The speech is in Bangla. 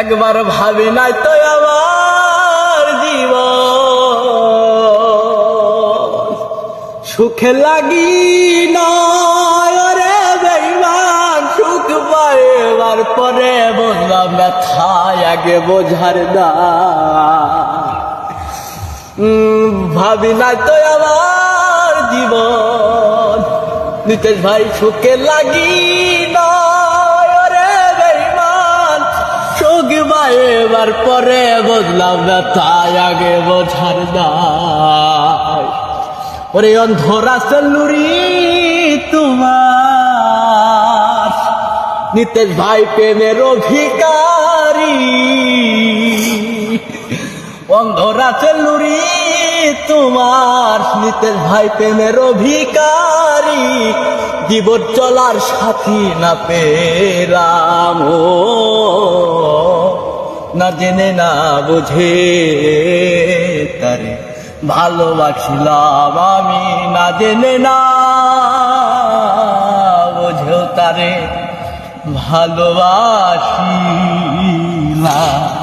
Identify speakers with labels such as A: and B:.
A: একবার ভাবি নাই তো আমার জীবন সুখে লাগি নয় রে বেঈমান সুখ পাইবার পরে বুঝলাম ব্যথায় আগে বোঝার দা ভাবি নাই তো আমার জীবন নিতেশ ভাই সুখে লাগি নয় রে বেঈমান সুখ পাইবার পরে বুঝলাম ব্যথায় আগে বোঝার দায় ওরে অন্ধরা সেলুরি তোমার নিতেশ ভাই প্রেমের অধিকারী অন্ধরা সেলুরি তোমার নিতেশ ভাই প্রেমের অধিকারী জীবন চলার সাথী না পেরাম না জেনে না বুঝে তারে ভালোবাসিলাম আমি না জেনে না বুঝেও তারে ভালোবাসিলাম।